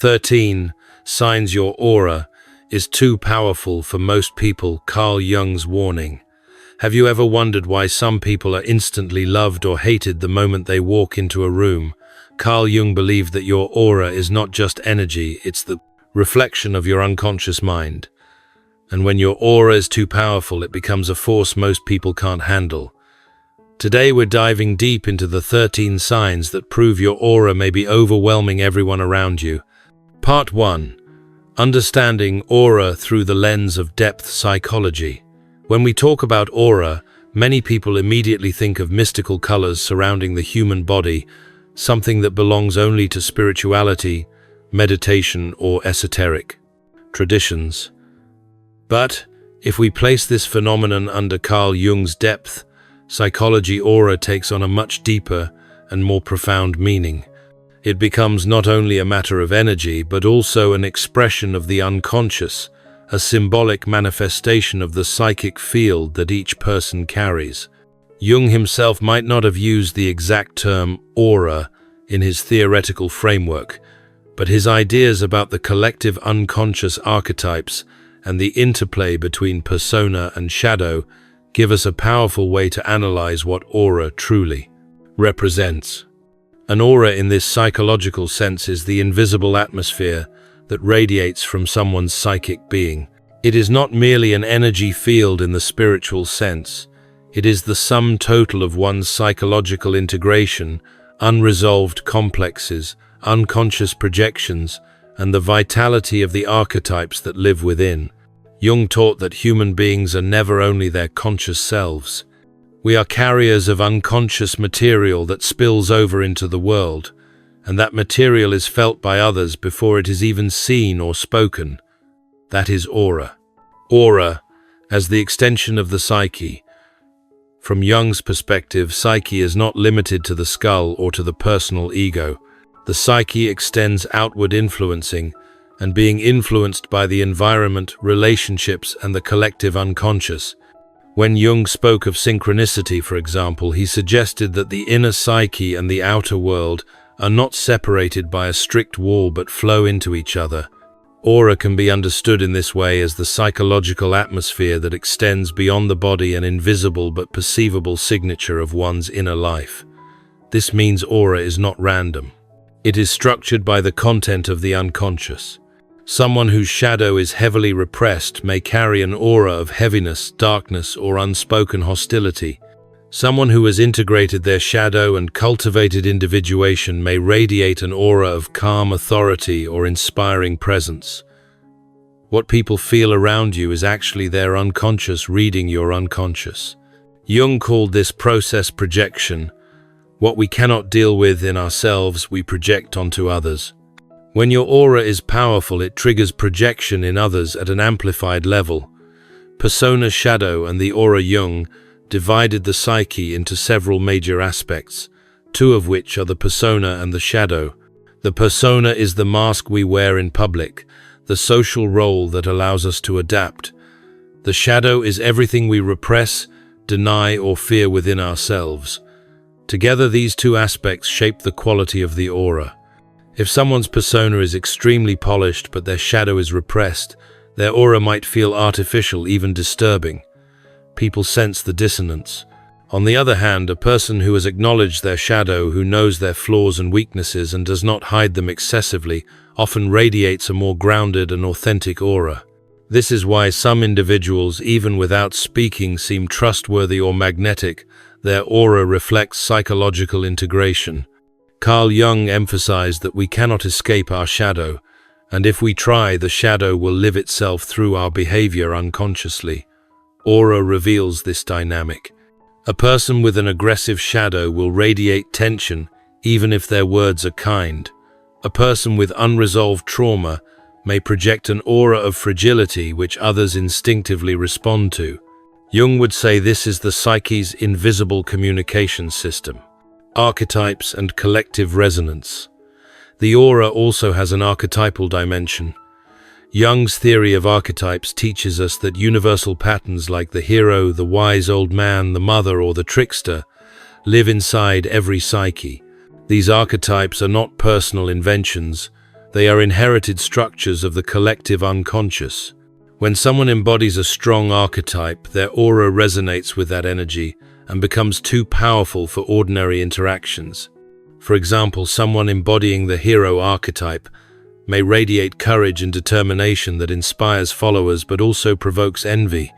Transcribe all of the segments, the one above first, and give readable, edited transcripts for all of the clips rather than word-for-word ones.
13. Signs your aura is too powerful for most people. Carl Jung's warning. Have you ever wondered why some people are instantly loved or hated the moment they walk into a room? Carl Jung believed that your aura is not just energy, it's the reflection of your unconscious mind. And when your aura is too powerful, it becomes a force most people can't handle. Today we're diving deep into the 13 signs that prove your aura may be overwhelming everyone around you. Part 1. Understanding aura through the lens of depth psychology. When we talk about aura, many people immediately think of mystical colors surrounding the human body, something that belongs only to spirituality, meditation, or esoteric traditions. But if we place this phenomenon under Carl Jung's depth psychology, aura takes on a much deeper and more profound meaning. It becomes not only a matter of energy, but also an expression of the unconscious, a symbolic manifestation of the psychic field that each person carries. Jung himself might not have used the exact term aura in his theoretical framework, but his ideas about the collective unconscious archetypes and the interplay between persona and shadow give us a powerful way to analyze what aura truly represents. An aura in this psychological sense is the invisible atmosphere that radiates from someone's psychic being. It is not merely an energy field in the spiritual sense. It is the sum total of one's psychological integration, unresolved complexes, unconscious projections, and the vitality of the archetypes that live within. Jung taught that human beings are never only their conscious selves. We are carriers of unconscious material that spills over into the world, and that material is felt by others before it is even seen or spoken. That is aura. Aura, as the extension of the psyche. From Jung's perspective, psyche is not limited to the skull or to the personal ego. The psyche extends outward, influencing and being influenced by the environment, relationships, and the collective unconscious. When Jung spoke of synchronicity, for example, he suggested that the inner psyche and the outer world are not separated by a strict wall but flow into each other. Aura can be understood in this way as the psychological atmosphere that extends beyond the body, an invisible but perceivable signature of one's inner life. This means aura is not random. It is structured by the content of the unconscious. Someone whose shadow is heavily repressed may carry an aura of heaviness, darkness, or unspoken hostility. Someone who has integrated their shadow and cultivated individuation may radiate an aura of calm authority or inspiring presence. What people feel around you is actually their unconscious reading your unconscious. Jung called this process projection. What we cannot deal with in ourselves, we project onto others. When your aura is powerful, it triggers projection in others at an amplified level. Persona, shadow, and the aura. Jung divided the psyche into several major aspects, two of which are the persona and the shadow. The persona is the mask we wear in public, the social role that allows us to adapt. The shadow is everything we repress, deny, or fear within ourselves. Together, these two aspects shape the quality of the aura. If someone's persona is extremely polished but their shadow is repressed, their aura might feel artificial, even disturbing. People sense the dissonance. On the other hand, a person who has acknowledged their shadow, who knows their flaws and weaknesses and does not hide them excessively, often radiates a more grounded and authentic aura. This is why some individuals, even without speaking, seem trustworthy or magnetic. Their aura reflects psychological integration. Carl Jung emphasized that we cannot escape our shadow, and if we try, the shadow will live itself through our behavior unconsciously. Aura reveals this dynamic. A person with an aggressive shadow will radiate tension, even if their words are kind. A person with unresolved trauma may project an aura of fragility which others instinctively respond to. Jung would say this is the psyche's invisible communication system. Archetypes and collective resonance. The aura also has an archetypal dimension. Jung's theory of archetypes teaches us that universal patterns like the hero, the wise old man, the mother, or the trickster live inside every psyche. These archetypes are not personal inventions, They are inherited structures of the collective unconscious. When someone embodies a strong archetype, their aura resonates with that energy and becomes too powerful for ordinary interactions. For example, someone embodying the hero archetype may radiate courage and determination that inspires followers but also provokes envy.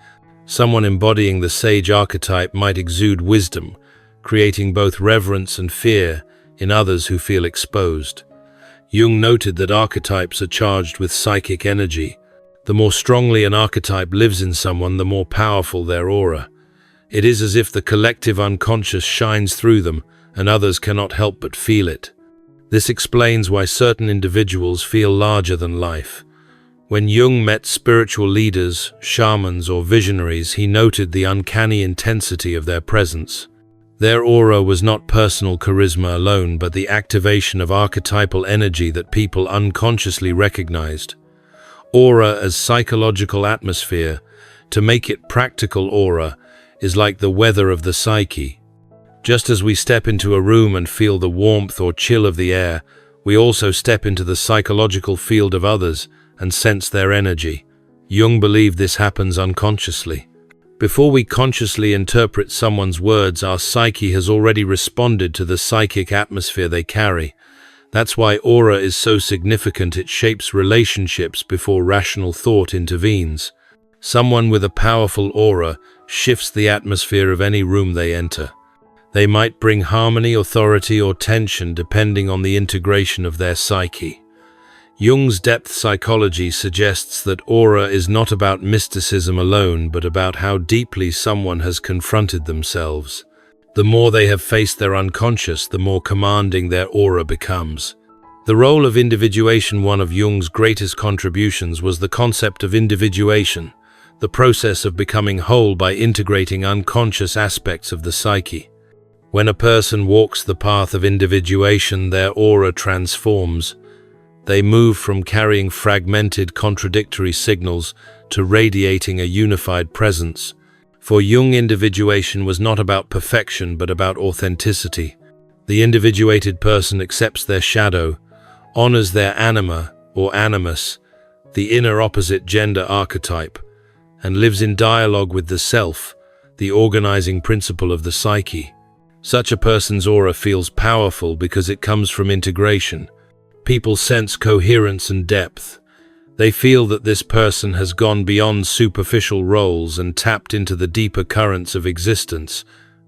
Someone embodying the sage archetype might exude wisdom, creating both reverence and fear in others who feel exposed. Jung noted that archetypes are charged with psychic energy. The more strongly an archetype lives in someone, the more powerful their aura. It is as if the collective unconscious shines through them, and others cannot help but feel it. This explains why certain individuals feel larger than life. When Jung met spiritual leaders, shamans, or visionaries, he noted the uncanny intensity of their presence. Their aura was not personal charisma alone, but the activation of archetypal energy that people unconsciously recognized. Aura as psychological atmosphere. To make it practical, aura is like the weather of the psyche. Just as we step into a room and feel the warmth or chill of the air, we also step into the psychological field of others and sense their energy. Jung believed this happens unconsciously. Before we consciously interpret someone's words, our psyche has already responded to the psychic atmosphere they carry. That's why aura is so significant. It shapes relationships before rational thought intervenes. Someone with a powerful aura shifts the atmosphere of any room they enter. They might bring harmony, authority, or tension depending on the integration of their psyche. Jung's depth psychology suggests that aura is not about mysticism alone, but about how deeply someone has confronted themselves. The more they have faced their unconscious, the more commanding their aura becomes. The role of individuation. One of Jung's greatest contributions was the concept of individuation, the process of becoming whole by integrating unconscious aspects of the psyche. When a person walks the path of individuation, their aura transforms. They move from carrying fragmented, contradictory signals to radiating a unified presence. For Jung, individuation was not about perfection, but about authenticity. The individuated person accepts their shadow, honors their anima or animus, the inner opposite gender archetype, and lives in dialogue with the self, the organizing principle of the psyche. Such a person's aura feels powerful because it comes from integration. People sense coherence and depth. They feel that this person has gone beyond superficial roles and tapped into the deeper currents of existence.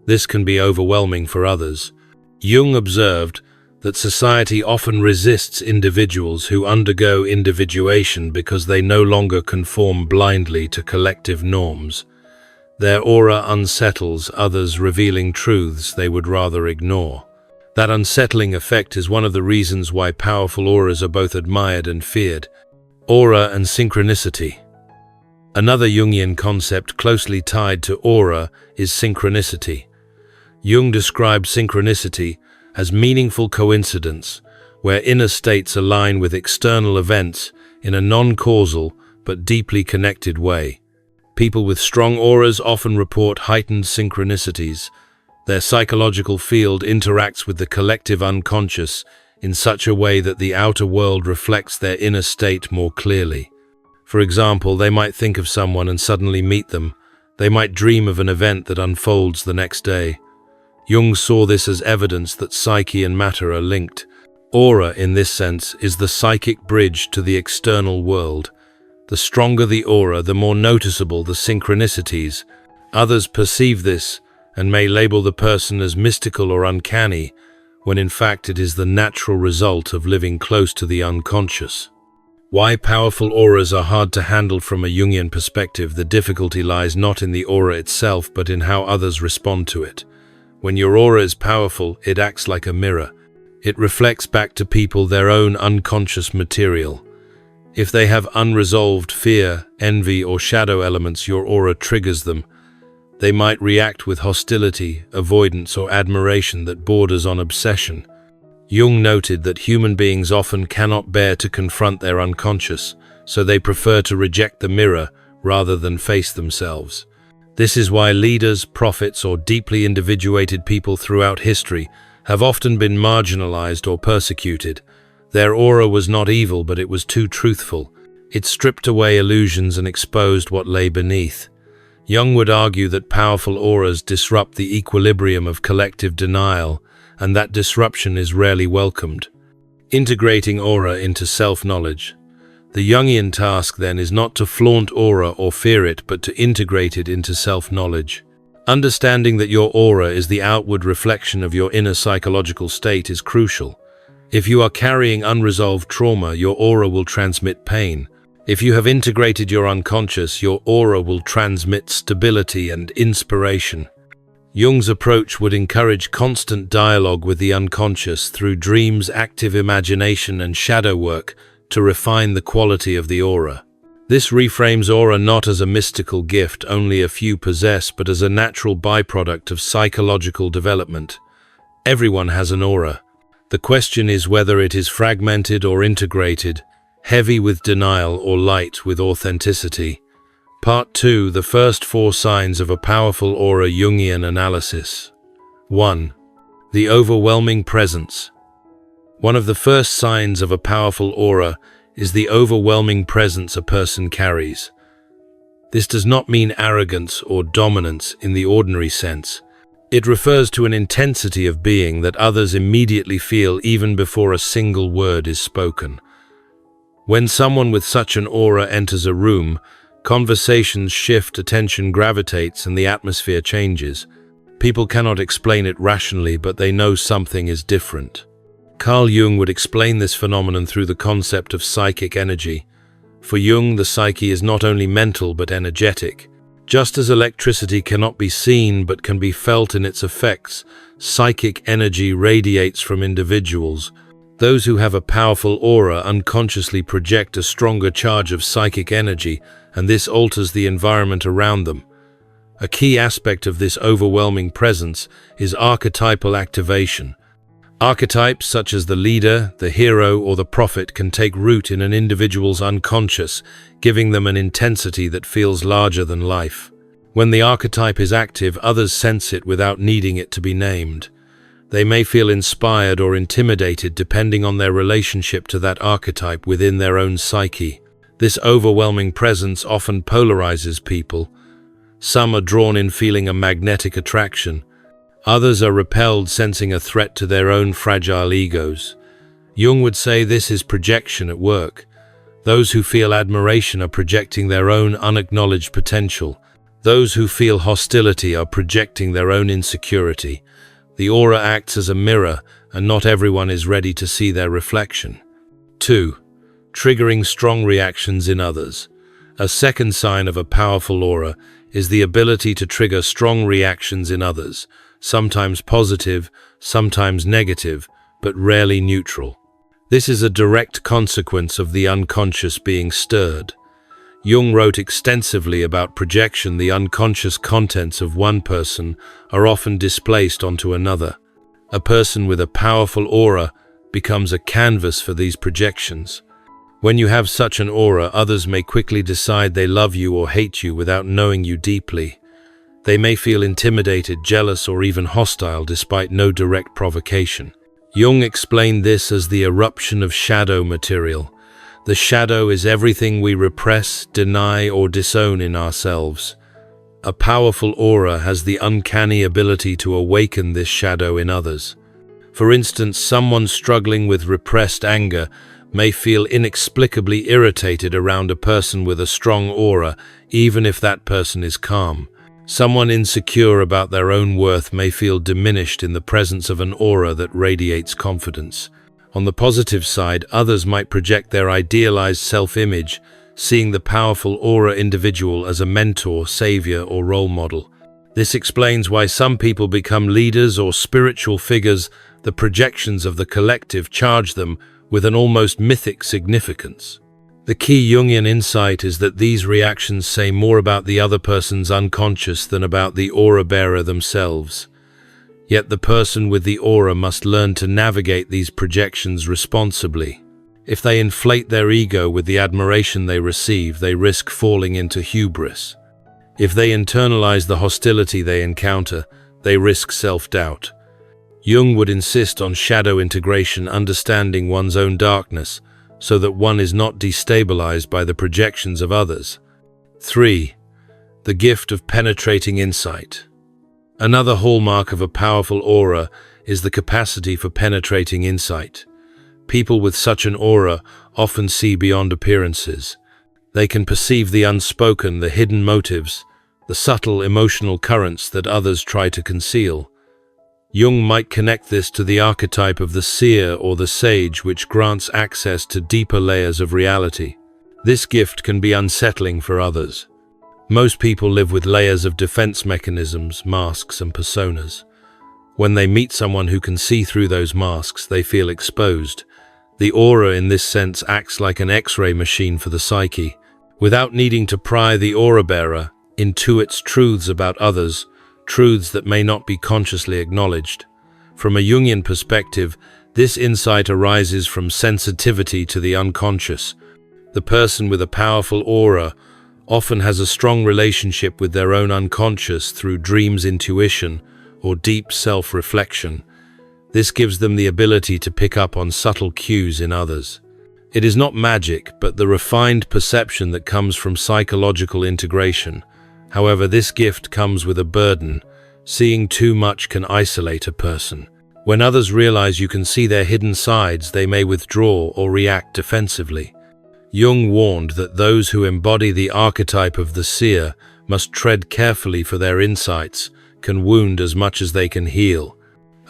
This can be overwhelming for others. Jung observed that society often resists individuals who undergo individuation because they no longer conform blindly to collective norms. Their aura unsettles others, revealing truths they would rather ignore. That unsettling effect is one of the reasons why powerful auras are both admired and feared. Aura and synchronicity. Another Jungian concept closely tied to aura is synchronicity. Jung described synchronicity as meaningful coincidence, where inner states align with external events in a non-causal but deeply connected way. People with strong auras often report heightened synchronicities. Their psychological field interacts with the collective unconscious in such a way that the outer world reflects their inner state more clearly. For example, they might think of someone and suddenly meet them. They might dream of an event that unfolds the next day. Jung saw this as evidence that psyche and matter are linked. Aura, in this sense, is the psychic bridge to the external world. The stronger the aura, the more noticeable the synchronicities. Others perceive this and may label the person as mystical or uncanny, when in fact it is the natural result of living close to the unconscious. Why powerful auras are hard to handle from a Jungian perspective. The difficulty lies not in the aura itself, but in how others respond to it. When your aura is powerful, it acts like a mirror. It reflects back to people their own unconscious material. If they have unresolved fear, envy, or shadow elements, your aura triggers them. They might react with hostility, avoidance, or admiration that borders on obsession. Jung noted that human beings often cannot bear to confront their unconscious, so they prefer to reject the mirror rather than face themselves. This is why leaders, prophets, or deeply individuated people throughout history have often been marginalized or persecuted. Their aura was not evil, but it was too truthful. It stripped away illusions and exposed what lay beneath. Jung would argue that powerful auras disrupt the equilibrium of collective denial, and that disruption is rarely welcomed. Integrating aura into self-knowledge. The Jungian task, then, is not to flaunt aura or fear it, but to integrate it into self-knowledge. Understanding that your aura is the outward reflection of your inner psychological state is crucial. If you are carrying unresolved trauma, your aura will transmit pain. If you have integrated your unconscious, your aura will transmit stability and inspiration. Jung's approach would encourage constant dialogue with the unconscious through dreams, active imagination, and shadow work to refine the quality of the aura. This reframes aura not as a mystical gift only a few possess, but as a natural byproduct of psychological development. Everyone has an aura. The question is whether it is fragmented or integrated, heavy with denial or light with authenticity. Part 2. The first 4 signs of a powerful aura. Jungian analysis. 1. The overwhelming presence. One of the first signs of a powerful aura is the overwhelming presence a person carries. This does not mean arrogance or dominance in the ordinary sense. It refers to an intensity of being that others immediately feel even before a single word is spoken. When someone with such an aura enters a room, conversations shift, attention gravitates, and the atmosphere changes. People cannot explain it rationally, but they know something is different. Carl Jung would explain this phenomenon through the concept of psychic energy. For Jung, the psyche is not only mental but energetic. Just as electricity cannot be seen but can be felt in its effects, psychic energy radiates from individuals. Those who have a powerful aura unconsciously project a stronger charge of psychic energy, and this alters the environment around them. A key aspect of this overwhelming presence is archetypal activation. Archetypes such as the leader, the hero, or the prophet can take root in an individual's unconscious, giving them an intensity that feels larger than life. When the archetype is active, others sense it without needing it to be named. They may feel inspired or intimidated depending on their relationship to that archetype within their own psyche. This overwhelming presence often polarizes people. Some are drawn in feeling a magnetic attraction. Others are repelled, sensing a threat to their own fragile egos. Jung would say this is projection at work. Those who feel admiration are projecting their own unacknowledged potential. Those who feel hostility are projecting their own insecurity. The aura acts as a mirror, and not everyone is ready to see their reflection. 2. Triggering strong reactions in others. A second sign of a powerful aura is the ability to trigger strong reactions in others, sometimes positive, sometimes negative, but rarely neutral. This is a direct consequence of the unconscious being stirred. Jung wrote extensively about projection. The unconscious contents of one person are often displaced onto another. A person with a powerful aura becomes a canvas for these projections. When you have such an aura, others may quickly decide they love you or hate you without knowing you deeply. They may feel intimidated, jealous, or even hostile despite no direct provocation. Jung explained this as the eruption of shadow material. The shadow is everything we repress, deny, or disown in ourselves. A powerful aura has the uncanny ability to awaken this shadow in others. For instance, someone struggling with repressed anger may feel inexplicably irritated around a person with a strong aura, even if that person is calm. Someone insecure about their own worth may feel diminished in the presence of an aura that radiates confidence. On the positive side, others might project their idealized self-image, seeing the powerful aura individual as a mentor, savior, or role model. This explains why some people become leaders or spiritual figures. The projections of the collective charge them with an almost mythic significance. The key Jungian insight is that these reactions say more about the other person's unconscious than about the aura bearer themselves. Yet the person with the aura must learn to navigate these projections responsibly. If they inflate their ego with the admiration they receive, they risk falling into hubris. If they internalize the hostility they encounter, they risk self-doubt. Jung would insist on shadow integration, understanding one's own darkness, so that one is not destabilized by the projections of others. 3. The gift of penetrating insight. Another hallmark of a powerful aura is the capacity for penetrating insight. People with such an aura often see beyond appearances. They can perceive the unspoken, the hidden motives, the subtle emotional currents that others try to conceal. Jung might connect this to the archetype of the seer or the sage, which grants access to deeper layers of reality. This gift can be unsettling for others. Most people live with layers of defense mechanisms, masks, and personas. When they meet someone who can see through those masks, they feel exposed. The aura, in this sense, acts like an X-ray machine for the psyche. Without needing to pry, the aura-bearer intuits truths about others, truths that may not be consciously acknowledged. From a Jungian perspective, this insight arises from sensitivity to the unconscious. The person with a powerful aura often has a strong relationship with their own unconscious through dreams, intuition, or deep self-reflection. This gives them the ability to pick up on subtle cues in others. It is not magic, but the refined perception that comes from psychological integration. However, this gift comes with a burden. Seeing too much can isolate a person. When others realize you can see their hidden sides, they may withdraw or react defensively. Jung warned that those who embody the archetype of the seer must tread carefully, for their insights can wound as much as they can heal.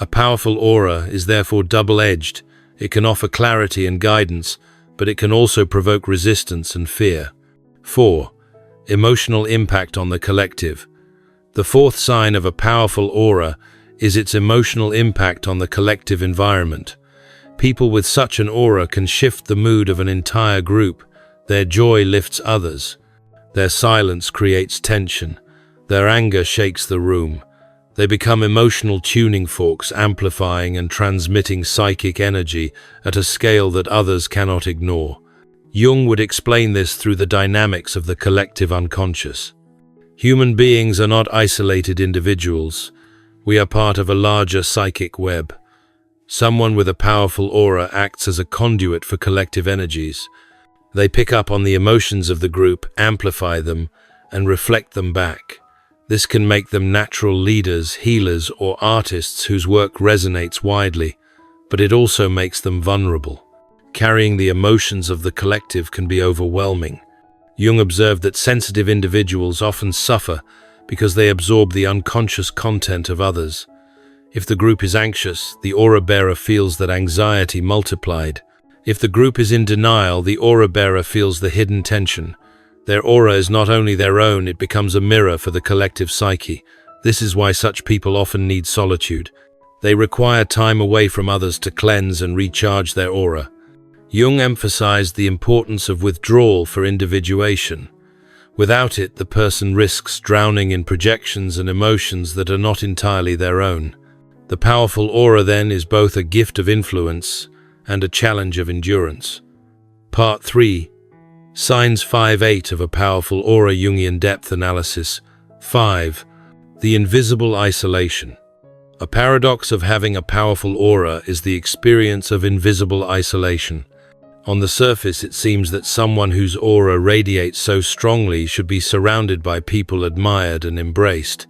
A powerful aura is therefore double-edged. It can offer clarity and guidance, but it can also provoke resistance and fear. 4. Emotional impact on the collective. The fourth sign of a powerful aura is its emotional impact on the collective environment. People with such an aura can shift the mood of an entire group. Their joy lifts others. Their silence creates tension. Their anger shakes the room. They become emotional tuning forks, amplifying and transmitting psychic energy at a scale that others cannot ignore. Jung would explain this through the dynamics of the collective unconscious. Human beings are not isolated individuals. We are part of a larger psychic web. Someone with a powerful aura acts as a conduit for collective energies. They pick up on the emotions of the group, amplify them, and reflect them back. This can make them natural leaders, healers, or artists whose work resonates widely, but it also makes them vulnerable. Carrying the emotions of the collective can be overwhelming. Jung observed that sensitive individuals often suffer because they absorb the unconscious content of others. If the group is anxious, the aura-bearer feels that anxiety multiplied. If the group is in denial, the aura-bearer feels the hidden tension. Their aura is not only their own, it becomes a mirror for the collective psyche. This is why such people often need solitude. They require time away from others to cleanse and recharge their aura. Jung emphasized the importance of withdrawal for individuation. Without it, the person risks drowning in projections and emotions that are not entirely their own. The powerful aura, then, is both a gift of influence and a challenge of endurance. Part 3. Signs 5-8 of a powerful aura. Jungian depth analysis. 5. The invisible isolation. A paradox of having a powerful aura is the experience of invisible isolation. On the surface, it seems that someone whose aura radiates so strongly should be surrounded by people admired and embraced.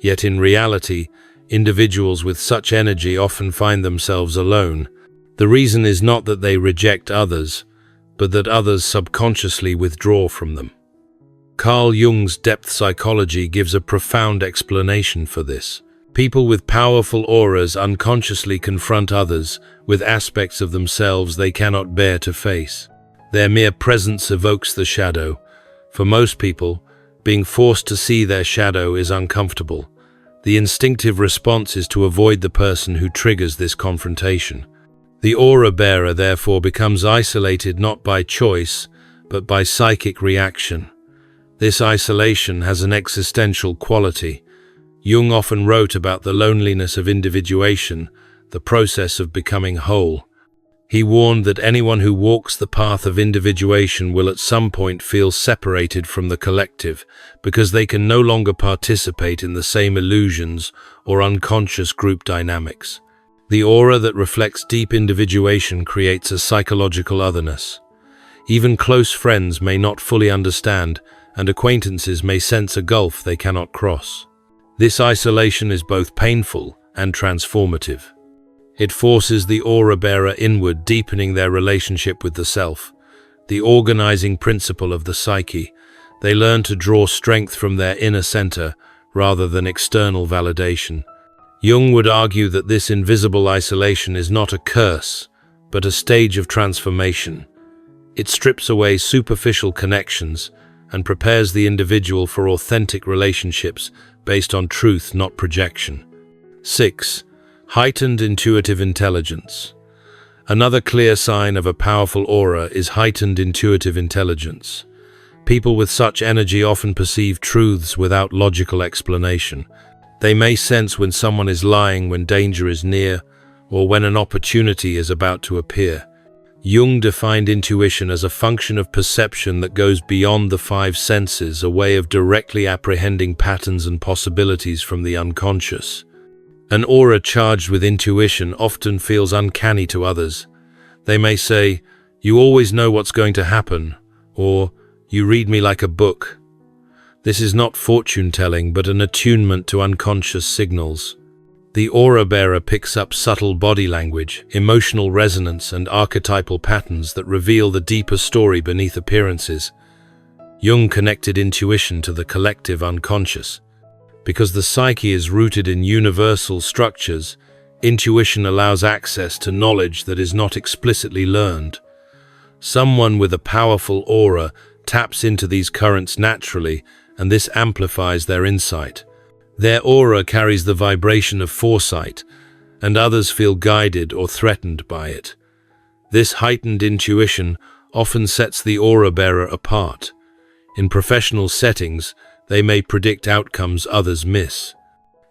Yet in reality, individuals with such energy often find themselves alone. The reason is not that they reject others, but that others subconsciously withdraw from them. Carl Jung's depth psychology gives a profound explanation for this. People with powerful auras unconsciously confront others with aspects of themselves they cannot bear to face. Their mere presence evokes the shadow. For most people, being forced to see their shadow is uncomfortable. The instinctive response is to avoid the person who triggers this confrontation. The aura-bearer therefore becomes isolated not by choice, but by psychic reaction. This isolation has an existential quality. Jung often wrote about the loneliness of individuation, the process of becoming whole. He warned that anyone who walks the path of individuation will at some point feel separated from the collective, because they can no longer participate in the same illusions or unconscious group dynamics. The aura that reflects deep individuation creates a psychological otherness. Even close friends may not fully understand, and acquaintances may sense a gulf they cannot cross. This isolation is both painful and transformative. It forces the aura-bearer inward, deepening their relationship with the self, the organizing principle of the psyche. They learn to draw strength from their inner center rather than external validation. Jung would argue that this invisible isolation is not a curse, but a stage of transformation. It strips away superficial connections and prepares the individual for authentic relationships based on truth, not projection. 6. Heightened intuitive intelligence. Another clear sign of a powerful aura is heightened intuitive intelligence. People with such energy often perceive truths without logical explanation. They may sense when someone is lying, when danger is near, or when an opportunity is about to appear. Jung defined intuition as a function of perception that goes beyond the five senses, a way of directly apprehending patterns and possibilities from the unconscious. An aura charged with intuition often feels uncanny to others. They may say, "You always know what's going to happen," or "You read me like a book." This is not fortune-telling, but an attunement to unconscious signals. The aura-bearer picks up subtle body language, emotional resonance, and archetypal patterns that reveal the deeper story beneath appearances. Jung connected intuition to the collective unconscious. Because the psyche is rooted in universal structures, intuition allows access to knowledge that is not explicitly learned. Someone with a powerful aura taps into these currents naturally, and this amplifies their insight. Their aura carries the vibration of foresight, and others feel guided or threatened by it. This heightened intuition often sets the aura-bearer apart. In professional settings, they may predict outcomes others miss.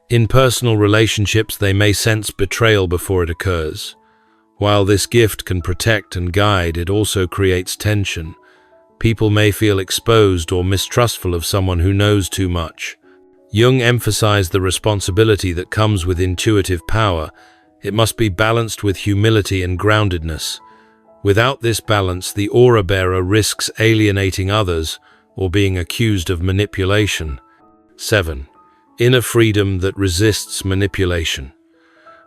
In personal relationships, they may sense betrayal before it occurs. While this gift can protect and guide, it also creates tension. People may feel exposed or mistrustful of someone who knows too much. Jung emphasized the responsibility that comes with intuitive power. It must be balanced with humility and groundedness. Without this balance, the aura-bearer risks alienating others or being accused of manipulation. 7. Inner freedom that resists manipulation.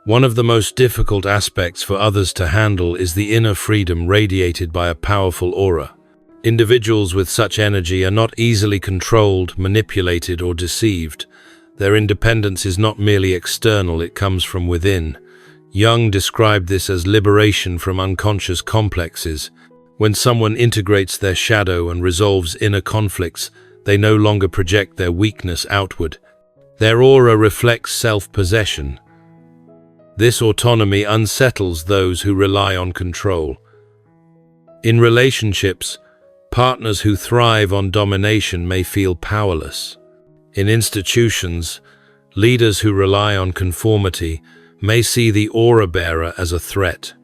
One of the most difficult aspects for others to handle is the inner freedom radiated by a powerful aura. Individuals with such energy are not easily controlled, manipulated, or deceived. Their independence is not merely external, it comes from within. Jung described this as liberation from unconscious complexes. When someone integrates their shadow and resolves inner conflicts, they no longer project their weakness outward. Their aura reflects self-possession. This autonomy unsettles those who rely on control. In relationships, partners who thrive on domination may feel powerless. In institutions, leaders who rely on conformity may see the aura-bearer as a threat.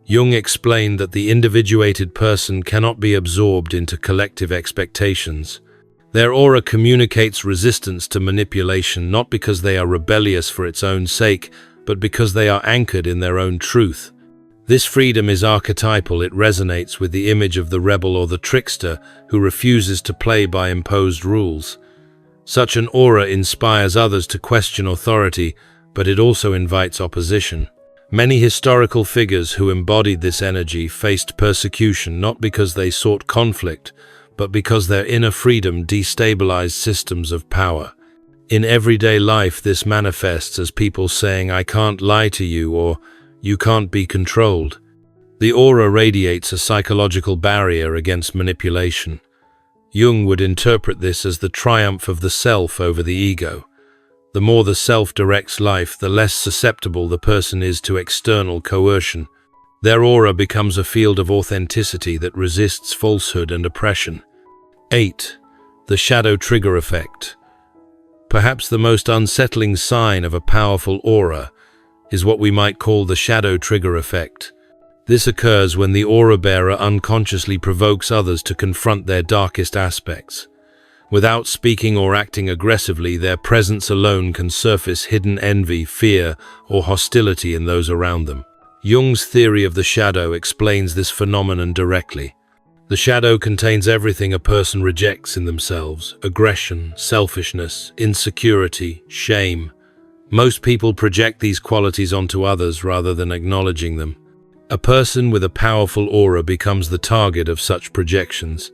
Jung explained that the individuated person cannot be absorbed into collective expectations. Their aura communicates resistance to manipulation not because they are rebellious for its own sake, but because they are anchored in their own truth. This freedom is archetypal. It resonates with the image of the rebel or the trickster who refuses to play by imposed rules. Such an aura inspires others to question authority, but it also invites opposition. Many historical figures who embodied this energy faced persecution not because they sought conflict, but because their inner freedom destabilized systems of power. In everyday life, this manifests as people saying, "I can't lie to you," or "You can't be controlled." The aura radiates a psychological barrier against manipulation. Jung would interpret this as the triumph of the self over the ego. The more the self directs life, the less susceptible the person is to external coercion. Their aura becomes a field of authenticity that resists falsehood and oppression. 8. The shadow trigger effect. Perhaps the most unsettling sign of a powerful aura is what we might call the shadow trigger effect. This occurs when the aura-bearer unconsciously provokes others to confront their darkest aspects. Without speaking or acting aggressively, their presence alone can surface hidden envy, fear, or hostility in those around them. Jung's theory of the shadow explains this phenomenon directly. The shadow contains everything a person rejects in themselves: aggression, selfishness, insecurity, shame. Most people project these qualities onto others rather than acknowledging them. A person with a powerful aura becomes the target of such projections.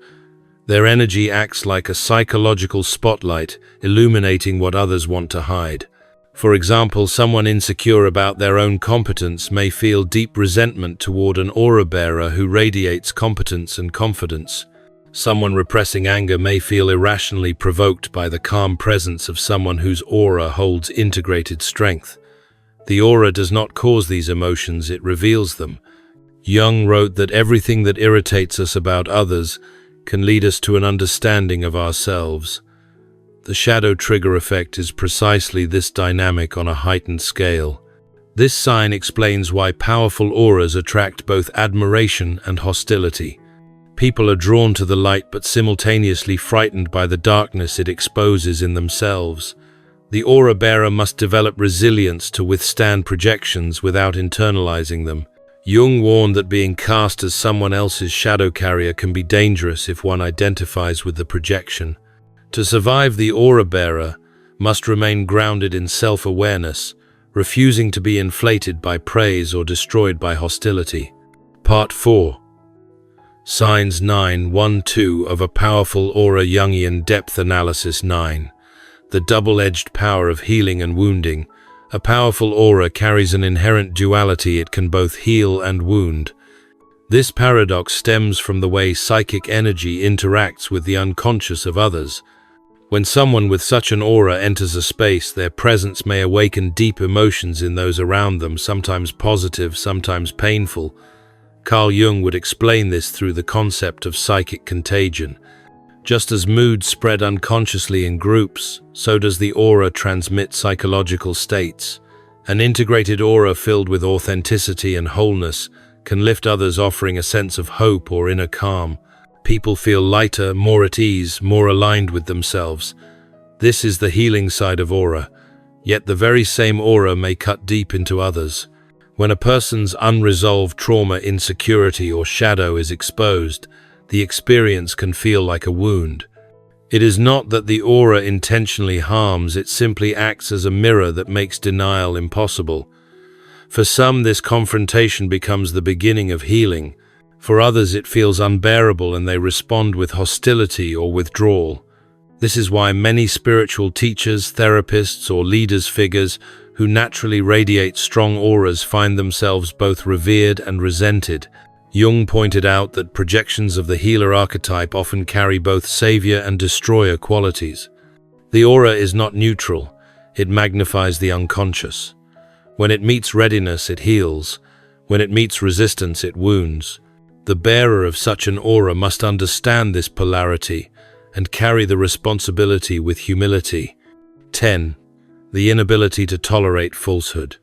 Their energy acts like a psychological spotlight, illuminating what others want to hide. For example, someone insecure about their own competence may feel deep resentment toward an aura bearer who radiates competence and confidence. Someone repressing anger may feel irrationally provoked by the calm presence of someone whose aura holds integrated strength. The aura does not cause these emotions, it reveals them. Jung wrote that everything that irritates us about others can lead us to an understanding of ourselves. The shadow trigger effect is precisely this dynamic on a heightened scale. This sign explains why powerful auras attract both admiration and hostility. People are drawn to the light but simultaneously frightened by the darkness it exposes in themselves. The aura bearer must develop resilience to withstand projections without internalizing them. Jung warned that being cast as someone else's shadow carrier can be dangerous if one identifies with the projection. To survive, the aura bearer must remain grounded in self-awareness, refusing to be inflated by praise or destroyed by hostility. Part 4. Signs 9.1.2 of a powerful aura. Jungian depth analysis. 9. The double-edged power of healing and wounding. A powerful aura carries an inherent duality: it can both heal and wound. This paradox stems from the way psychic energy interacts with the unconscious of others. When someone with such an aura enters a space, their presence may awaken deep emotions in those around them, sometimes positive, sometimes painful. Carl Jung would explain this through the concept of psychic contagion. Just as moods spread unconsciously in groups, so does the aura transmit psychological states. An integrated aura filled with authenticity and wholeness can lift others, offering a sense of hope or inner calm. People feel lighter, more at ease, more aligned with themselves. This is the healing side of aura. Yet the very same aura may cut deep into others. When a person's unresolved trauma, insecurity, or shadow is exposed, the experience can feel like a wound. It is not that the aura intentionally harms, it simply acts as a mirror that makes denial impossible. For some, this confrontation becomes the beginning of healing. For others, it feels unbearable and they respond with hostility or withdrawal. This is why many spiritual teachers, therapists, or leaders figures who naturally radiate strong auras find themselves both revered and resented. Jung pointed out that projections of the healer archetype often carry both savior and destroyer qualities. The aura is not neutral, it magnifies the unconscious. When it meets readiness, it heals. When it meets resistance, it wounds. The bearer of such an aura must understand this polarity and carry the responsibility with humility. 10. The inability to tolerate falsehood.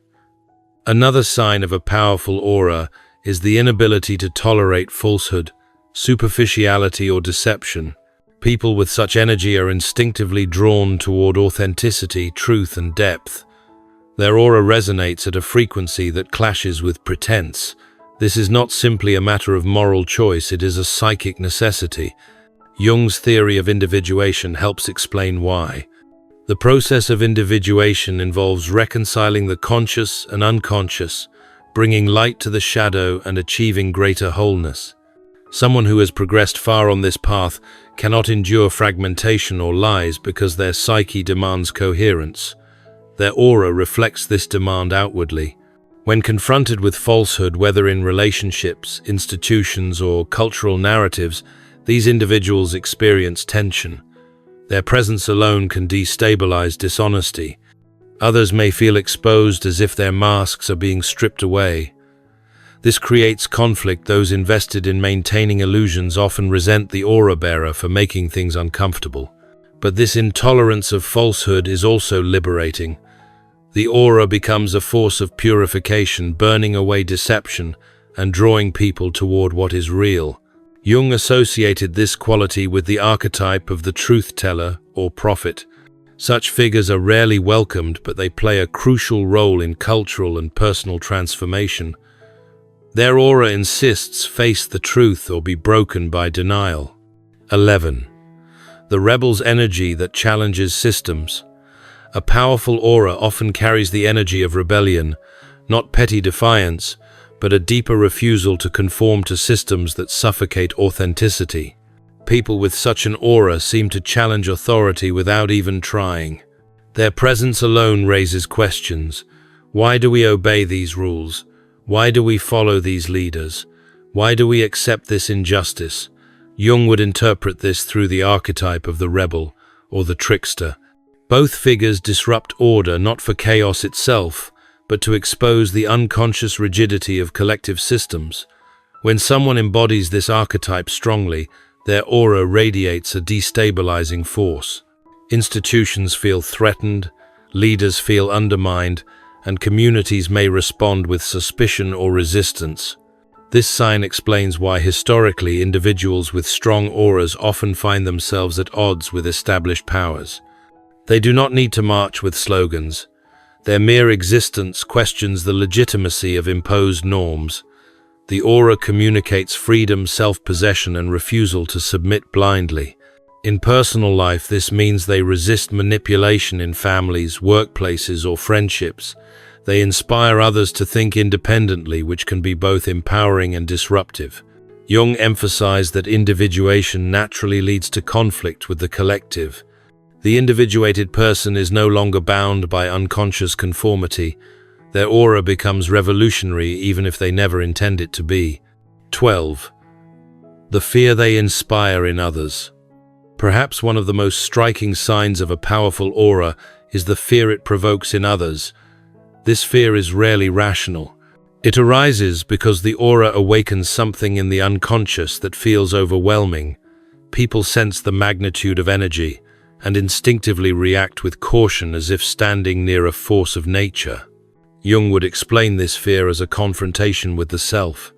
Another sign of a powerful aura is the inability to tolerate falsehood, superficiality, or deception. People with such energy are instinctively drawn toward authenticity, truth, and depth. Their aura resonates at a frequency that clashes with pretense. This is not simply a matter of moral choice, it is a psychic necessity. Jung's theory of individuation helps explain why. The process of individuation involves reconciling the conscious and unconscious, bringing light to the shadow and achieving greater wholeness. Someone who has progressed far on this path cannot endure fragmentation or lies because their psyche demands coherence. Their aura reflects this demand outwardly. When confronted with falsehood, whether in relationships, institutions, or cultural narratives, these individuals experience tension. Their presence alone can destabilize dishonesty. Others may feel exposed as if their masks are being stripped away. This creates conflict. Those invested in maintaining illusions often resent the aura bearer for making things uncomfortable. But this intolerance of falsehood is also liberating. The aura becomes a force of purification, burning away deception and drawing people toward what is real. Jung associated this quality with the archetype of the truth-teller or prophet. Such figures are rarely welcomed, but they play a crucial role in cultural and personal transformation. Their aura insists face the truth or be broken by denial. 11. The rebel's energy that challenges systems. A powerful aura often carries the energy of rebellion, not petty defiance, but a deeper refusal to conform to systems that suffocate authenticity. People with such an aura seem to challenge authority without even trying. Their presence alone raises questions. Why do we obey these rules? Why do we follow these leaders? Why do we accept this injustice? Jung would interpret this through the archetype of the rebel or the trickster. Both figures disrupt order not for chaos itself, but to expose the unconscious rigidity of collective systems. When someone embodies this archetype strongly, their aura radiates a destabilizing force. Institutions feel threatened, leaders feel undermined, and communities may respond with suspicion or resistance. This sign explains why historically individuals with strong auras often find themselves at odds with established powers. They do not need to march with slogans. Their mere existence questions the legitimacy of imposed norms. The aura communicates freedom, self-possession, and refusal to submit blindly. In personal life, this means they resist manipulation in families, workplaces, or friendships. They inspire others to think independently, which can be both empowering and disruptive. Jung emphasized that individuation naturally leads to conflict with the collective. The individuated person is no longer bound by unconscious conformity. Their aura becomes revolutionary even if they never intend it to be. 12. The fear they inspire in others. Perhaps one of the most striking signs of a powerful aura is the fear it provokes in others. This fear is rarely rational. It arises because the aura awakens something in the unconscious that feels overwhelming. People sense the magnitude of energy and instinctively react with caution as if standing near a force of nature. Jung would explain this fear as a confrontation with the self.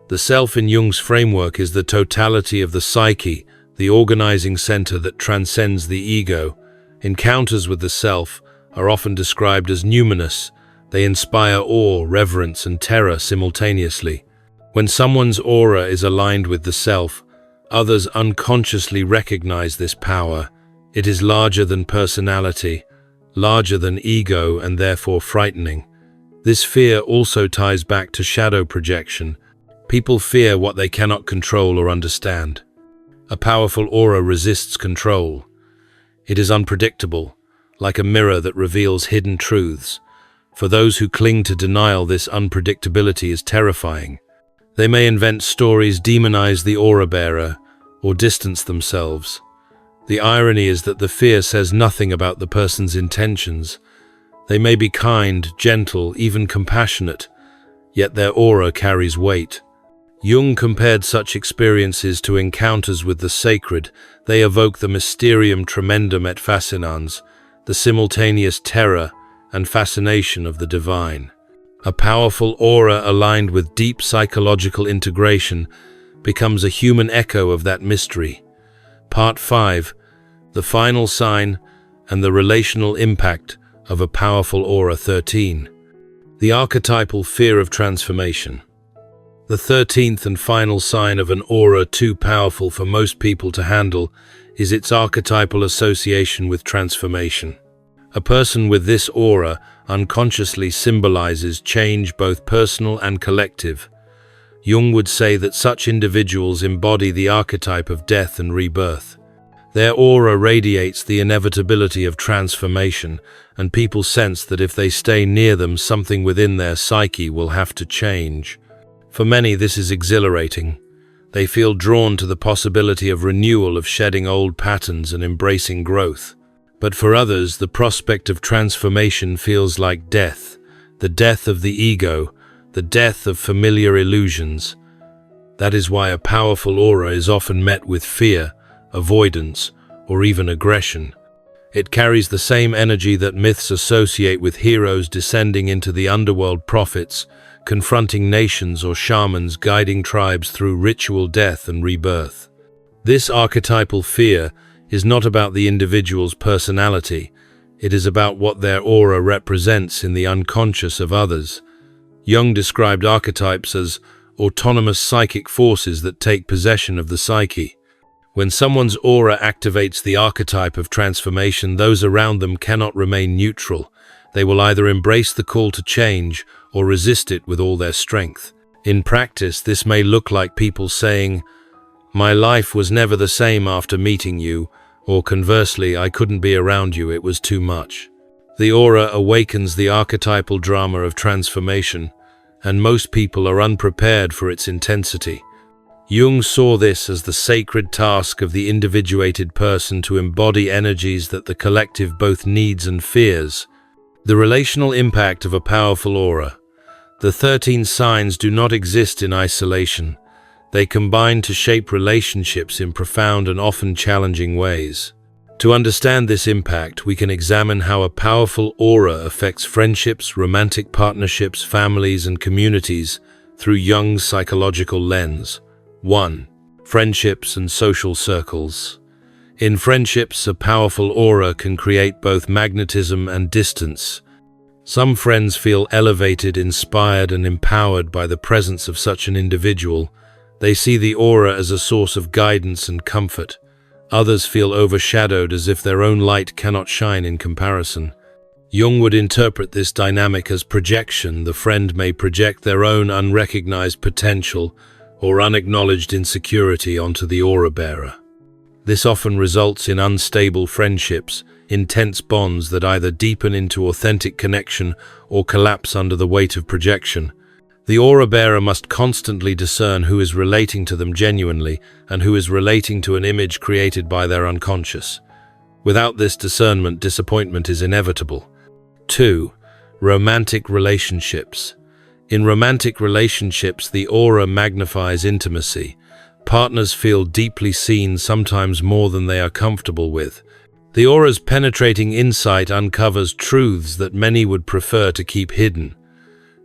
The self in Jung's framework is the totality of the psyche, the organizing center that transcends the ego. Encounters with the self are often described as numinous. They inspire awe, reverence, and terror simultaneously. When someone's aura is aligned with the self, others unconsciously recognize this power. It is larger than personality, larger than ego, and therefore frightening. This fear also ties back to shadow projection. People fear what they cannot control or understand. A powerful aura resists control. It is unpredictable, like a mirror that reveals hidden truths. For those who cling to denial, this unpredictability is terrifying. They may invent stories, demonize the aura bearer, or distance themselves. The irony is that the fear says nothing about the person's intentions. They may be kind, gentle, even compassionate, yet their aura carries weight. Jung compared such experiences to encounters with the sacred. They evoke the mysterium tremendum et fascinans, the simultaneous terror and fascination of the divine. A powerful aura aligned with deep psychological integration becomes a human echo of that mystery. Part 5. The final sign and the relational impact of a powerful aura. 13. The archetypal fear of transformation. The 13th and final sign of an aura too powerful for most people to handle is its archetypal association with transformation. A person with this aura unconsciously symbolizes change, both personal and collective. Jung would say that such individuals embody the archetype of death and rebirth. Their aura radiates the inevitability of transformation, and people sense that if they stay near them, something within their psyche will have to change. For many, this is exhilarating. They feel drawn to the possibility of renewal, of shedding old patterns and embracing growth. But for others, the prospect of transformation feels like death, the death of the ego, the death of familiar illusions. That is why a powerful aura is often met with fear, avoidance, or even aggression. It carries the same energy that myths associate with heroes descending into the underworld, prophets confronting nations or shamans guiding tribes through ritual death and rebirth. This archetypal fear is not about the individual's personality, it is about what their aura represents in the unconscious of others. Jung described archetypes as autonomous psychic forces that take possession of the psyche. When someone's aura activates the archetype of transformation, those around them cannot remain neutral. They will either embrace the call to change or resist it with all their strength. In practice, this may look like people saying, "My life was never the same after meeting you," or conversely, "I couldn't be around you, it was too much." The aura awakens the archetypal drama of transformation, and most people are unprepared for its intensity. Jung saw this as the sacred task of the individuated person to embody energies that the collective both needs and fears. The relational impact of a powerful aura. The 13 signs do not exist in isolation. They combine to shape relationships in profound and often challenging ways. To understand this impact, we can examine how a powerful aura affects friendships, romantic partnerships, families, and communities through Jung's psychological lens. 1. Friendships and social circles. In friendships, a powerful aura can create both magnetism and distance. Some friends feel elevated, inspired, and empowered by the presence of such an individual. They see the aura as a source of guidance and comfort. Others feel overshadowed, as if their own light cannot shine in comparison. Jung would interpret this dynamic as projection. The friend may project their own unrecognized potential or unacknowledged insecurity onto the aura bearer. This often results in unstable friendships, intense bonds that either deepen into authentic connection or collapse under the weight of projection. The aura bearer must constantly discern who is relating to them genuinely and who is relating to an image created by their unconscious. Without this discernment, disappointment is inevitable. 2. Romantic relationships. In romantic relationships, the aura magnifies intimacy. Partners feel deeply seen, sometimes more than they are comfortable with. The aura's penetrating insight uncovers truths that many would prefer to keep hidden.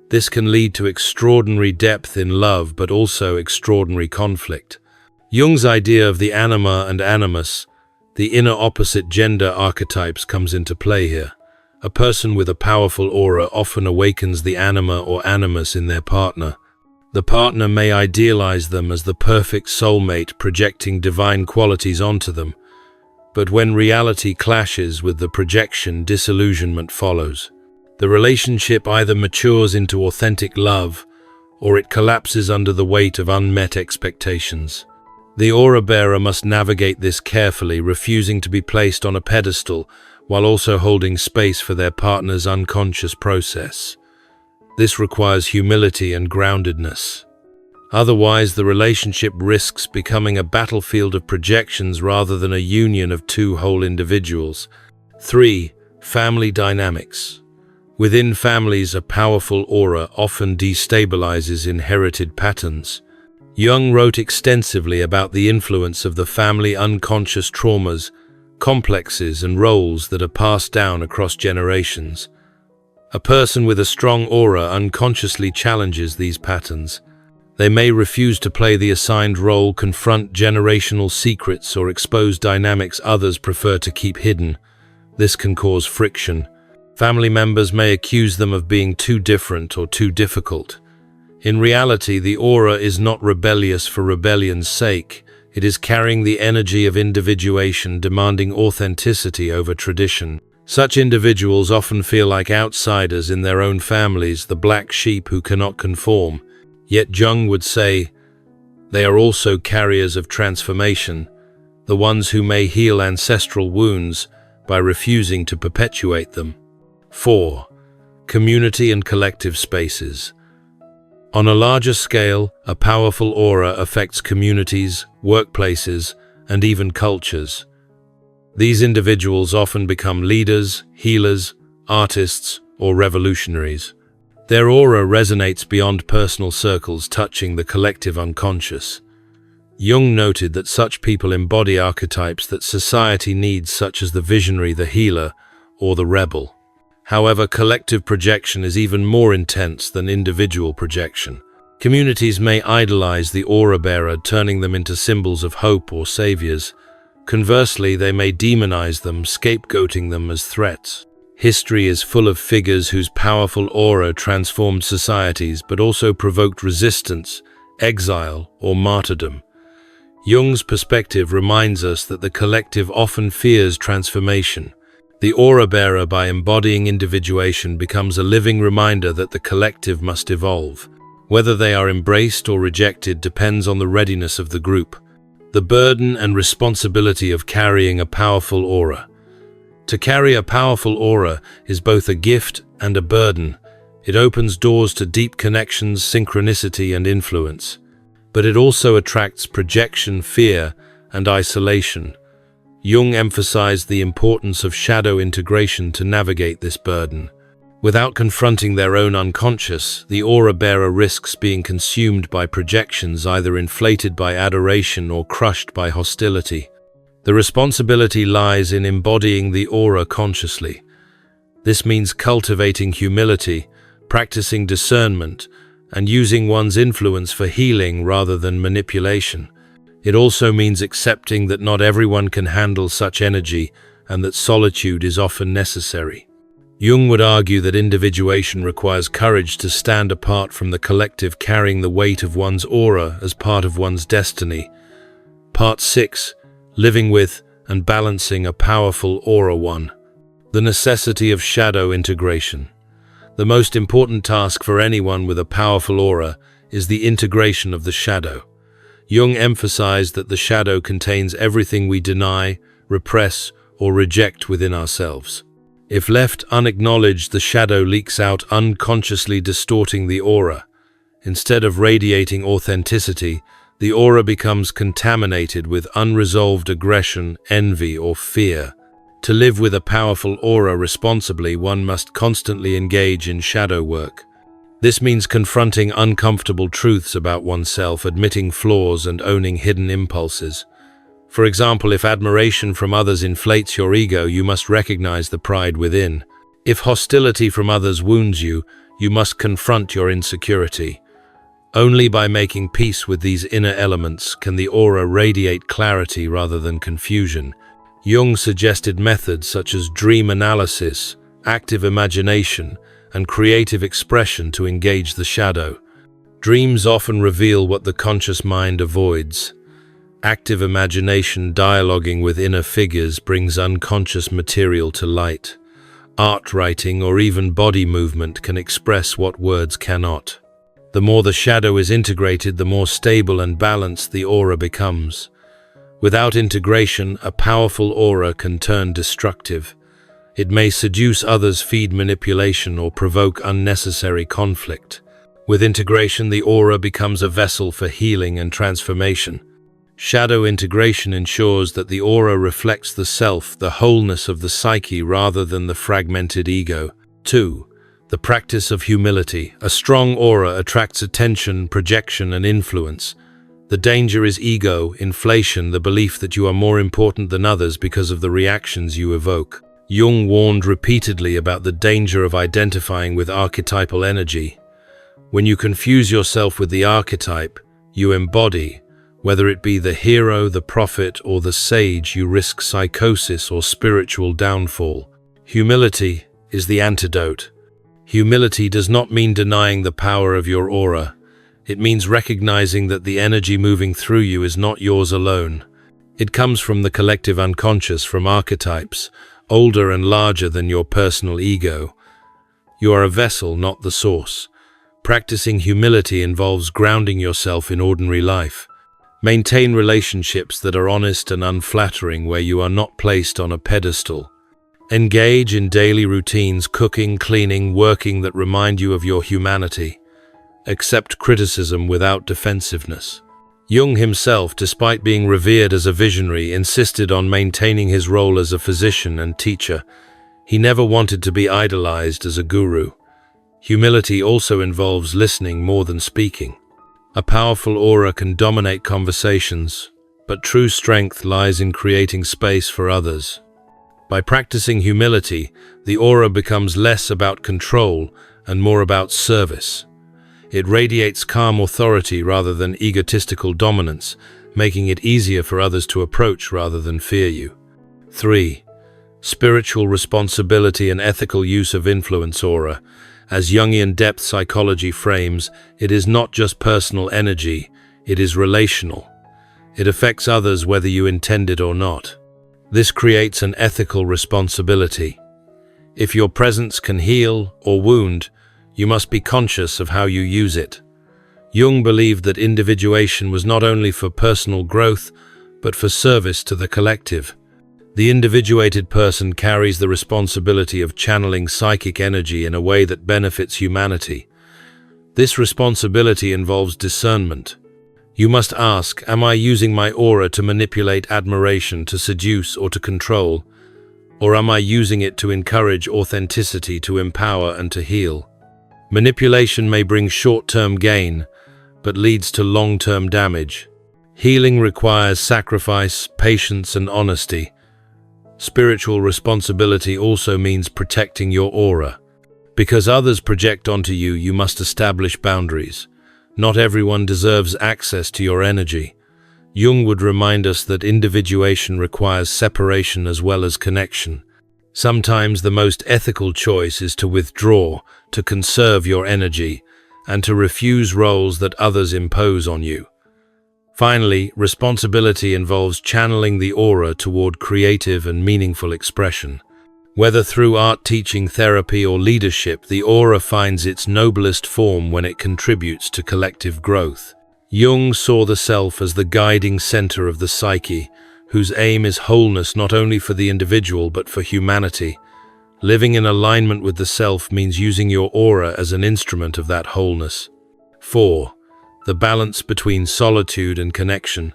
This can lead to extraordinary depth in love, but also extraordinary conflict. Jung's idea of the anima and animus, the inner opposite gender archetypes, comes into play here. A person with a powerful aura often awakens the anima or animus in their partner. The partner may idealize them as the perfect soulmate, projecting divine qualities onto them. But when reality clashes with the projection, disillusionment follows. The relationship either matures into authentic love, or it collapses under the weight of unmet expectations. The aura bearer must navigate this carefully, refusing to be placed on a pedestal, while also holding space for their partner's unconscious process. This requires humility and groundedness. Otherwise, the relationship risks becoming a battlefield of projections rather than a union of two whole individuals. 3. Family dynamics. Within families, a powerful aura often destabilizes inherited patterns. Jung wrote extensively about the influence of the family unconscious traumas, complexes, and roles that are passed down across generations. A person with a strong aura unconsciously challenges these patterns. They may refuse to play the assigned role, confront generational secrets, or expose dynamics others prefer to keep hidden. This can cause friction. Family members may accuse them of being too different or too difficult. In reality, the aura is not rebellious for rebellion's sake. It is carrying the energy of individuation, demanding authenticity over tradition. Such individuals often feel like outsiders in their own families, the black sheep who cannot conform. Yet Jung would say, they are also carriers of transformation, the ones who may heal ancestral wounds by refusing to perpetuate them. 4. Community and collective spaces. On a larger scale, a powerful aura affects communities, workplaces, and even cultures. These individuals often become leaders, healers, artists, or revolutionaries. Their aura resonates beyond personal circles, touching the collective unconscious. Jung noted that such people embody archetypes that society needs, such as the visionary, the healer, or the rebel. However, collective projection is even more intense than individual projection. Communities may idolize the aura bearer, turning them into symbols of hope or saviors. Conversely, they may demonize them, scapegoating them as threats. History is full of figures whose powerful aura transformed societies but also provoked resistance, exile, or martyrdom. Jung's perspective reminds us that the collective often fears transformation. The aura bearer, by embodying individuation, becomes a living reminder that the collective must evolve. Whether they are embraced or rejected depends on the readiness of the group. The burden and responsibility of carrying a powerful aura. To carry a powerful aura is both a gift and a burden. It opens doors to deep connections, synchronicity, and influence. But it also attracts projection, fear, and isolation. Jung emphasized the importance of shadow integration to navigate this burden. Without confronting their own unconscious, the aura bearer risks being consumed by projections, either inflated by adoration or crushed by hostility. The responsibility lies in embodying the aura consciously. This means cultivating humility, practicing discernment, and using one's influence for healing rather than manipulation. It also means accepting that not everyone can handle such energy and that solitude is often necessary. Jung would argue that individuation requires courage to stand apart from the collective, carrying the weight of one's aura as part of one's destiny. Part 6. Living with and balancing a powerful aura. 1. The necessity of shadow integration. The most important task for anyone with a powerful aura is the integration of the shadow. Jung emphasized that the shadow contains everything we deny, repress, or reject within ourselves. If left unacknowledged, the shadow leaks out, unconsciously distorting the aura. Instead of radiating authenticity, the aura becomes contaminated with unresolved aggression, envy, or fear. To live with a powerful aura responsibly, one must constantly engage in shadow work. This means confronting uncomfortable truths about oneself, admitting flaws, and owning hidden impulses. For example, if admiration from others inflates your ego, you must recognize the pride within. If hostility from others wounds you, you must confront your insecurity. Only by making peace with these inner elements can the aura radiate clarity rather than confusion. Jung suggested methods such as dream analysis, active imagination, and creative expression to engage the shadow. Dreams often reveal what the conscious mind avoids. Active imagination, dialoguing with inner figures, brings unconscious material to light. Art, writing, or even body movement can express what words cannot. The more the shadow is integrated, the more stable and balanced the aura becomes. Without integration, a powerful aura can turn destructive. It may seduce others, feed manipulation, or provoke unnecessary conflict. With integration, the aura becomes a vessel for healing and transformation. Shadow integration ensures that the aura reflects the self, the wholeness of the psyche, rather than the fragmented ego. 2. The practice of humility. A strong aura attracts attention, projection, and influence. The danger is ego, inflation, the belief that you are more important than others because of the reactions you evoke. Jung warned repeatedly about the danger of identifying with archetypal energy. When you confuse yourself with the archetype you embody, whether it be the hero, the prophet, or the sage, you risk psychosis or spiritual downfall. Humility is the antidote. Humility does not mean denying the power of your aura. It means recognizing that the energy moving through you is not yours alone. It comes from the collective unconscious, from archetypes, older and larger than your personal ego. You are a vessel, not the source. Practicing humility involves grounding yourself in ordinary life. Maintain relationships that are honest and unflattering, where you are not placed on a pedestal. Engage in daily routines, cooking, cleaning, working, that remind you of your humanity. Accept criticism without defensiveness. Jung himself, despite being revered as a visionary, insisted on maintaining his role as a physician and teacher. He never wanted to be idolized as a guru. Humility also involves listening more than speaking. A powerful aura can dominate conversations, but true strength lies in creating space for others. By practicing humility, the aura becomes less about control and more about service. It radiates calm authority rather than egotistical dominance, making it easier for others to approach rather than fear you. 3. Spiritual responsibility and ethical use of influence aura. As Jungian depth psychology frames, it is not just personal energy, it is relational. It affects others whether you intend it or not. This creates an ethical responsibility. If your presence can heal or wound, you must be conscious of how you use it. Jung believed that individuation was not only for personal growth, but for service to the collective. The individuated person carries the responsibility of channeling psychic energy in a way that benefits humanity. This responsibility involves discernment. You must ask, am I using my aura to manipulate admiration, to seduce, or to control? Or am I using it to encourage authenticity, to empower, and to heal? Manipulation may bring short-term gain, but leads to long-term damage. Healing requires sacrifice, patience, and honesty. Spiritual responsibility also means protecting your aura. Because others project onto you, you must establish boundaries. Not everyone deserves access to your energy. Jung would remind us that individuation requires separation as well as connection. Sometimes the most ethical choice is to withdraw, to conserve your energy, and to refuse roles that others impose on you. Finally, responsibility involves channeling the aura toward creative and meaningful expression. Whether through art, teaching, therapy, or leadership, the aura finds its noblest form when it contributes to collective growth. Jung saw the self as the guiding center of the psyche, whose aim is wholeness not only for the individual but for humanity. Living in alignment with the self means using your aura as an instrument of that wholeness. 4. The balance between solitude and connection.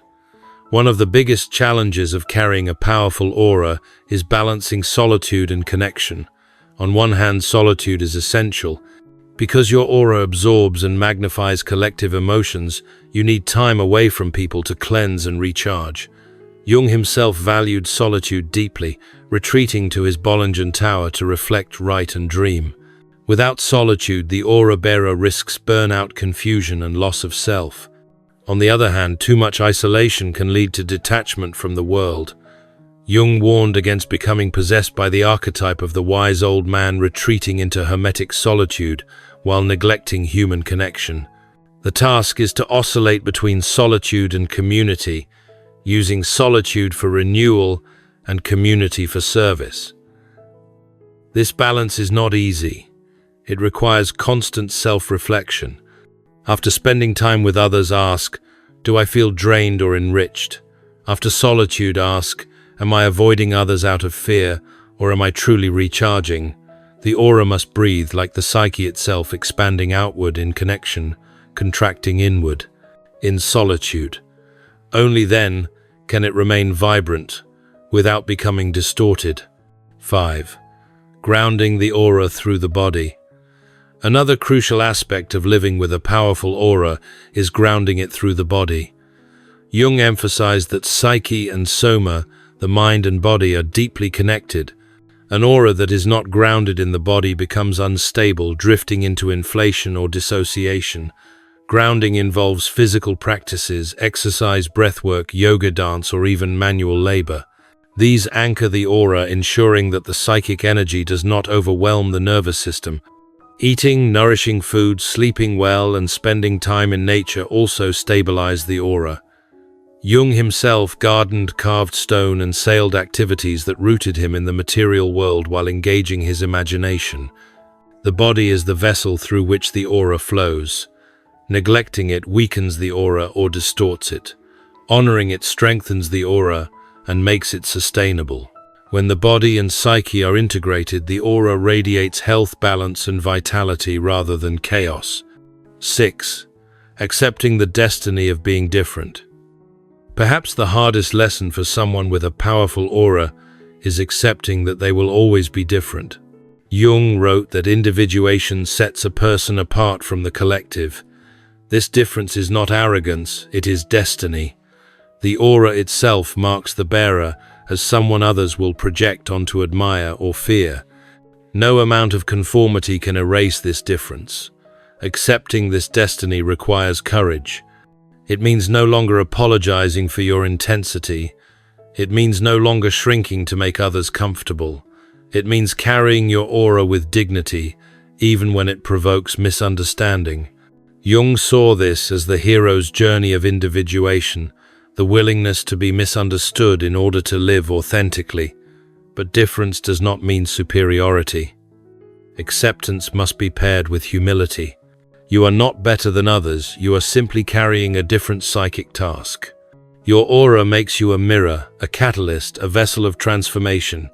One of the biggest challenges of carrying a powerful aura is balancing solitude and connection. On one hand, solitude is essential. Because your aura absorbs and magnifies collective emotions, you need time away from people to cleanse and recharge. Jung himself valued solitude deeply, retreating to his Bollingen Tower to reflect, write, and dream. Without solitude, the aura bearer risks burnout, confusion, and loss of self. On the other hand, too much isolation can lead to detachment from the world. Jung warned against becoming possessed by the archetype of the wise old man retreating into hermetic solitude while neglecting human connection. The task is to oscillate between solitude and community, using solitude for renewal and community for service. This balance is not easy. It requires constant self-reflection. After spending time with others, ask, do I feel drained or enriched? After solitude, ask, am I avoiding others out of fear, or am I truly recharging? The aura must breathe like the psyche itself, expanding outward in connection, contracting inward, in solitude. Only then can it remain vibrant, without becoming distorted. 5. Grounding the aura through the body. Another crucial aspect of living with a powerful aura is grounding it through the body. Jung emphasized that psyche and soma, the mind and body, are deeply connected. An aura that is not grounded in the body becomes unstable, drifting into inflation or dissociation. Grounding involves physical practices, exercise, breathwork, yoga, dance, or even manual labor. These anchor the aura, ensuring that the psychic energy does not overwhelm the nervous system. Eating nourishing food, sleeping well, and spending time in nature also stabilize the aura. Jung himself gardened, carved stone, and sailed, activities that rooted him in the material world while engaging his imagination. The body is the vessel through which the aura flows. Neglecting it weakens the aura or distorts it. Honoring it strengthens the aura and makes it sustainable. When the body and psyche are integrated, the aura radiates health, balance, and vitality rather than chaos. 6. Accepting the destiny of being different. Perhaps the hardest lesson for someone with a powerful aura is accepting that they will always be different. Jung wrote that individuation sets a person apart from the collective. This difference is not arrogance, it is destiny. The aura itself marks the bearer as someone others will project onto admire or fear. No amount of conformity can erase this difference. Accepting this destiny requires courage. It means no longer apologizing for your intensity. It means no longer shrinking to make others comfortable. It means carrying your aura with dignity, even when it provokes misunderstanding. Jung saw this as the hero's journey of individuation, the willingness to be misunderstood in order to live authentically. But difference does not mean superiority. Acceptance must be paired with humility. You are not better than others, you are simply carrying a different psychic task. Your aura makes you a mirror, a catalyst, a vessel of transformation.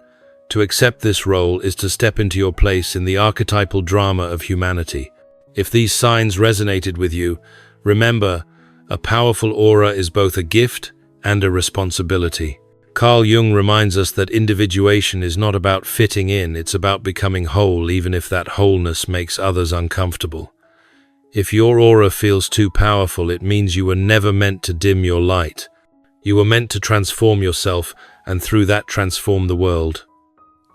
To accept this role is to step into your place in the archetypal drama of humanity. If these signs resonated with you, remember, a powerful aura is both a gift and a responsibility. Carl Jung reminds us that individuation is not about fitting in, it's about becoming whole, even if that wholeness makes others uncomfortable. If your aura feels too powerful, it means you were never meant to dim your light. You were meant to transform yourself, and through that transform the world.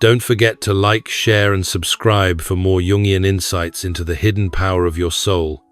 Don't forget to like, share, and subscribe for more Jungian insights into the hidden power of your soul.